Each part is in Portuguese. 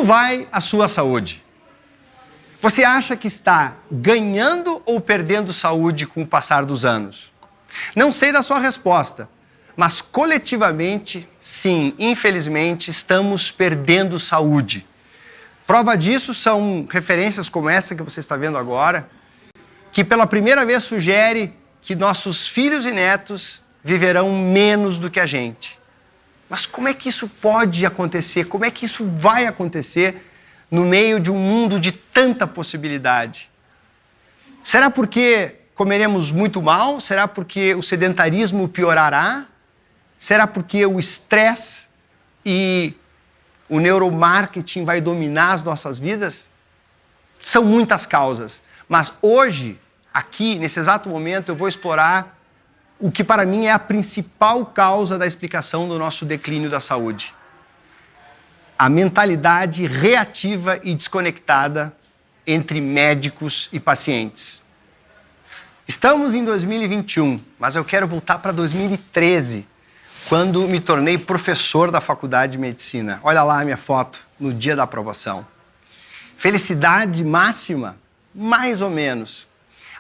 Como vai a sua saúde? Você acha que está ganhando ou perdendo saúde com o passar dos anos? Não sei da sua resposta, mas coletivamente, sim, infelizmente, estamos perdendo saúde. Prova disso são referências como essa que você está vendo agora, que pela primeira vez sugere que nossos filhos e netos viverão menos do que a gente. Mas como é que isso pode acontecer? Como é que isso vai acontecer no meio de um mundo de tanta possibilidade? Será porque comeremos muito mal? Será porque o sedentarismo piorará? Será porque o estresse e o neuromarketing vai dominar as nossas vidas? São muitas causas, mas hoje, aqui, nesse exato momento, eu vou explorar o que para mim é a principal causa da explicação do nosso declínio da saúde. A mentalidade reativa e desconectada entre médicos e pacientes. Estamos em 2021, mas eu quero voltar para 2013, quando me tornei professor da Faculdade de Medicina. Olha lá a minha foto no dia da aprovação. Felicidade máxima? Mais ou menos.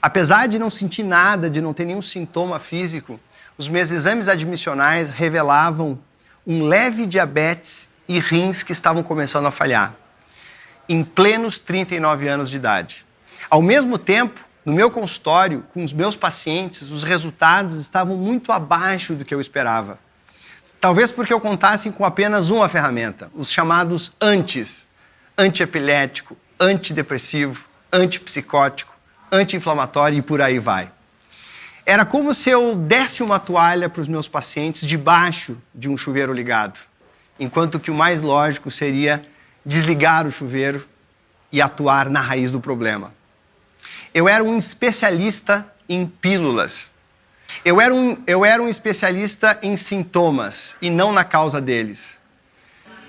Apesar de não sentir nada, de não ter nenhum sintoma físico, os meus exames admissionais revelavam um leve diabetes e rins que estavam começando a falhar, em plenos 39 anos de idade. Ao mesmo tempo, no meu consultório, com os meus pacientes, os resultados estavam muito abaixo do que eu esperava. Talvez porque eu contasse com apenas uma ferramenta, os chamados antis: antiepilético, antidepressivo, antipsicótico, anti-inflamatório e por aí vai. Era como se eu desse uma toalha para os meus pacientes debaixo de um chuveiro ligado, enquanto que o mais lógico seria desligar o chuveiro e atuar na raiz do problema. Eu era um especialista em pílulas. Eu era um especialista em sintomas e não na causa deles.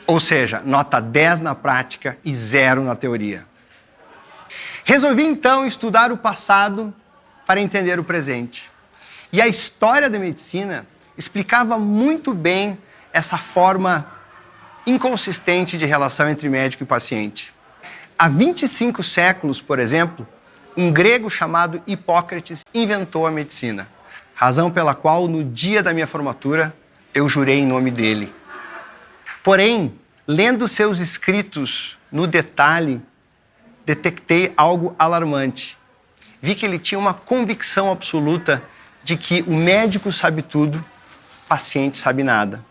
Ou seja, nota 10 na prática e 0 na teoria. Resolvi então estudar o passado para entender o presente. E a história da medicina explicava muito bem essa forma inconsistente de relação entre médico e paciente. Há 25 séculos, por exemplo, um grego chamado Hipócrates inventou a medicina, razão pela qual no dia da minha formatura eu jurei em nome dele. Porém, lendo seus escritos no detalhe, detectei algo alarmante. Vi que ele tinha uma convicção absoluta de que o médico sabe tudo, o paciente sabe nada.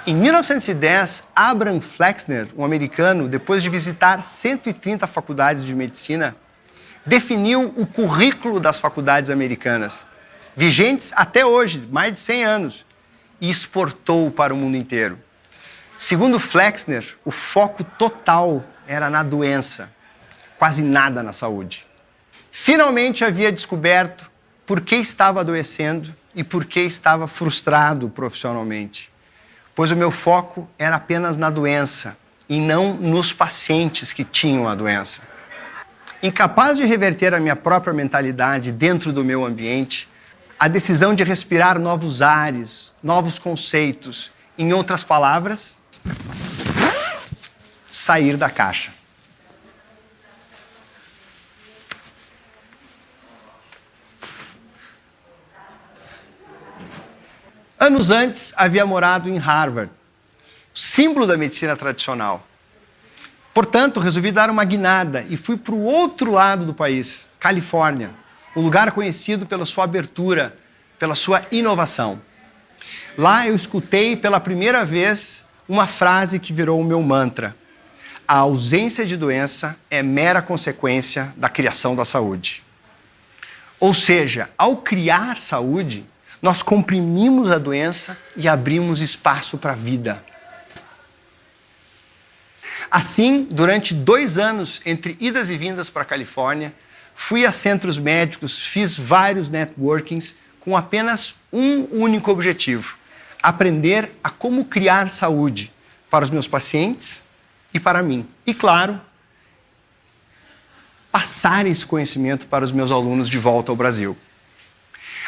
Em 1910, Abraham Flexner, um americano, depois de visitar 130 faculdades de medicina, definiu o currículo das faculdades americanas, vigentes até hoje, mais de 100 anos, e exportou para o mundo inteiro. Segundo Flexner, o foco total era na doença, quase nada na saúde. Finalmente havia descoberto por que estava adoecendo e por que estava frustrado profissionalmente, pois o meu foco era apenas na doença e não nos pacientes que tinham a doença. Incapaz de reverter a minha própria mentalidade dentro do meu ambiente, a decisão de respirar novos ares, novos conceitos, em outras palavras, sair da caixa. Anos antes, havia morado em Harvard, símbolo da medicina tradicional. Portanto, resolvi dar uma guinada e fui para o outro lado do país, Califórnia, um lugar conhecido pela sua abertura, pela sua inovação. Lá eu escutei pela primeira vez uma frase que virou o meu mantra: a ausência de doença é mera consequência da criação da saúde. Ou seja, ao criar saúde, nós comprimimos a doença e abrimos espaço para a vida. Assim, durante 2 anos, entre idas e vindas para a Califórnia, fui a centros médicos, fiz vários networkings com apenas um único objetivo: aprender a como criar saúde para os meus pacientes e para mim. E, claro, passar esse conhecimento para os meus alunos de volta ao Brasil.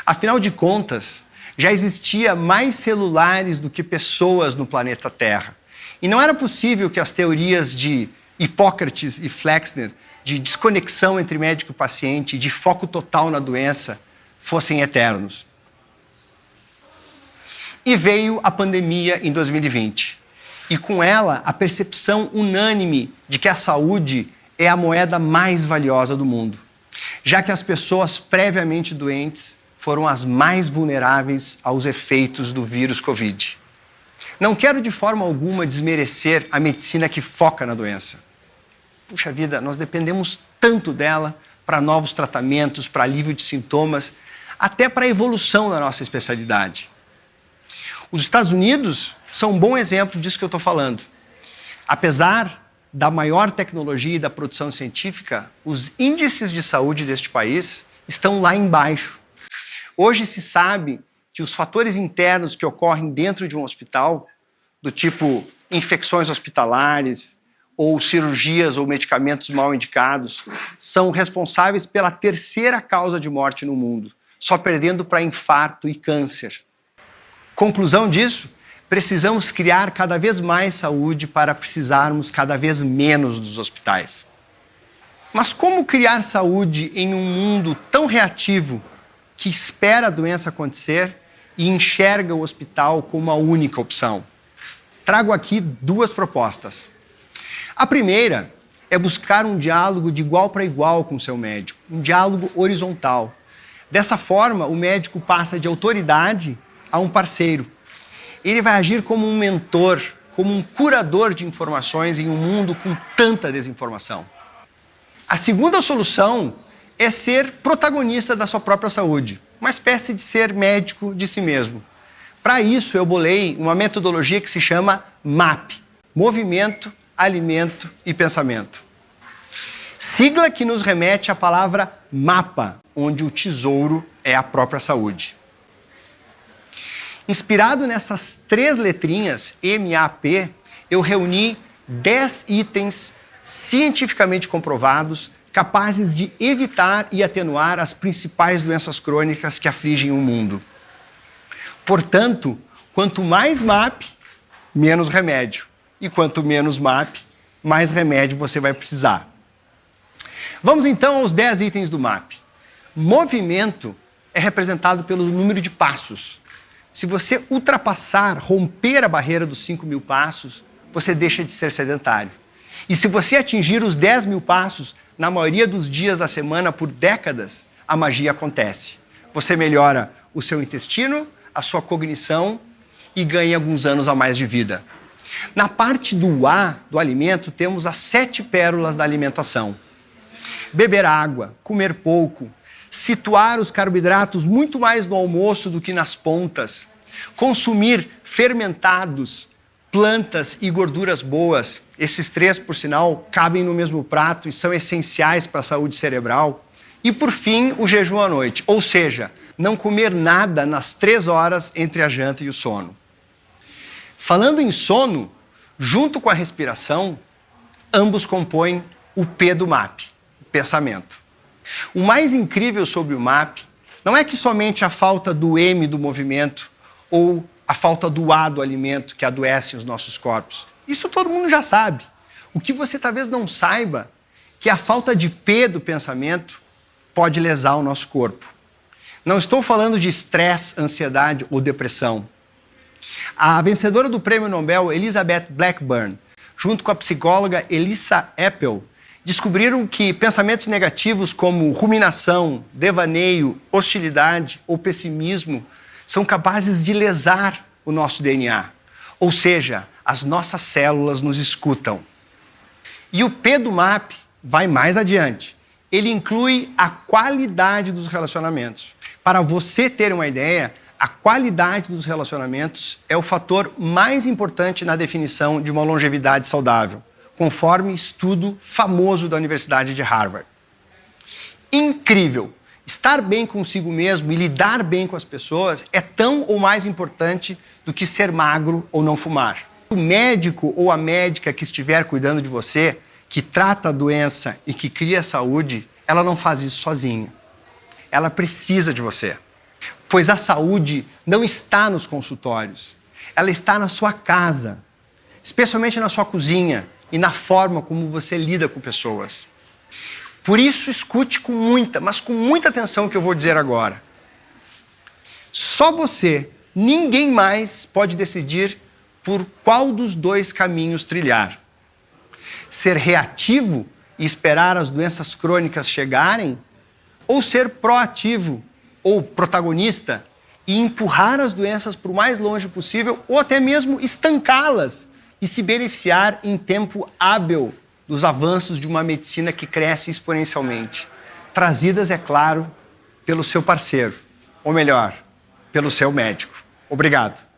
Afinal de contas, já existia mais celulares do que pessoas no planeta Terra. E não era possível que as teorias de Hipócrates e Flexner, de desconexão entre médico e paciente, de foco total na doença, fossem eternos. E veio a pandemia em 2020. E com ela, a percepção unânime de que a saúde é a moeda mais valiosa do mundo, já que as pessoas previamente doentes foram as mais vulneráveis aos efeitos do vírus Covid. Não quero de forma alguma desmerecer a medicina que foca na doença. Puxa vida, nós dependemos tanto dela para novos tratamentos, para alívio de sintomas, até para a evolução da nossa especialidade. Os Estados Unidos são um bom exemplo disso que eu estou falando. Apesar da maior tecnologia e da produção científica, os índices de saúde deste país estão lá embaixo. Hoje se sabe que os fatores internos que ocorrem dentro de um hospital, do tipo infecções hospitalares, ou cirurgias ou medicamentos mal indicados, são responsáveis pela terceira causa de morte no mundo, só perdendo para infarto e câncer. Conclusão disso? Precisamos criar cada vez mais saúde para precisarmos cada vez menos dos hospitais. Mas como criar saúde em um mundo tão reativo que espera a doença acontecer e enxerga o hospital como a única opção? Trago aqui duas propostas. A primeira é buscar um diálogo de igual para igual com o seu médico, um diálogo horizontal. Dessa forma, o médico passa de autoridade a um parceiro. Ele vai agir como um mentor, como um curador de informações em um mundo com tanta desinformação. A segunda solução é ser protagonista da sua própria saúde, uma espécie de ser médico de si mesmo. Para isso, eu bolei uma metodologia que se chama MAP, Movimento, Alimento e Pensamento. Sigla que nos remete à palavra mapa, onde o tesouro é a própria saúde. Inspirado nessas 3 letrinhas, MAP, eu reuni 10 itens cientificamente comprovados capazes de evitar e atenuar as principais doenças crônicas que afligem o mundo. Portanto, quanto mais MAP, menos remédio. E quanto menos MAP, mais remédio você vai precisar. Vamos então aos 10 itens do MAP. Movimento é representado pelo número de passos. Se você ultrapassar, romper a barreira dos 5.000 passos, você deixa de ser sedentário. E se você atingir os 10.000 passos, na maioria dos dias da semana, por décadas, a magia acontece. Você melhora o seu intestino, a sua cognição e ganha alguns anos a mais de vida. Na parte do A, do alimento, temos as 7 pérolas da alimentação. Beber água, comer pouco, situar os carboidratos muito mais no almoço do que nas pontas, consumir fermentados, plantas e gorduras boas. Esses 3, por sinal, cabem no mesmo prato e são essenciais para a saúde cerebral. E, por fim, o jejum à noite, ou seja, não comer nada nas 3 horas entre a janta e o sono. Falando em sono, junto com a respiração, ambos compõem o P do MAP, o pensamento. O mais incrível sobre o MAP não é que somente a falta do M do movimento ou a falta do A do alimento que adoecem os nossos corpos. Isso todo mundo já sabe. O que você talvez não saiba é que a falta de P do pensamento pode lesar o nosso corpo. Não estou falando de estresse, ansiedade ou depressão. A vencedora do Prêmio Nobel, Elizabeth Blackburn, junto com a psicóloga Elissa Epel, descobriram que pensamentos negativos como ruminação, devaneio, hostilidade ou pessimismo são capazes de lesar o nosso DNA. Ou seja, as nossas células nos escutam. E o P do MAP vai mais adiante. Ele inclui a qualidade dos relacionamentos. Para você ter uma ideia, a qualidade dos relacionamentos é o fator mais importante na definição de uma longevidade saudável, conforme estudo famoso da Universidade de Harvard. Incrível! Estar bem consigo mesmo e lidar bem com as pessoas é tão ou mais importante do que ser magro ou não fumar. O médico ou a médica que estiver cuidando de você, que trata a doença e que cria saúde, ela não faz isso sozinha. Ela precisa de você. Pois a saúde não está nos consultórios, ela está na sua casa. especialmente na sua cozinha e na forma como você lida com pessoas. Por isso, escute com muita, mas com muita atenção o que eu vou dizer agora. Só você, ninguém mais pode decidir por qual dos dois caminhos trilhar. Ser reativo e esperar as doenças crônicas chegarem, ou ser proativo ou protagonista e empurrar as doenças para o mais longe possível ou até mesmo estancá-las e se beneficiar em tempo hábil dos avanços de uma medicina que cresce exponencialmente, trazidas, é claro, pelo seu parceiro, ou melhor, pelo seu médico. Obrigado.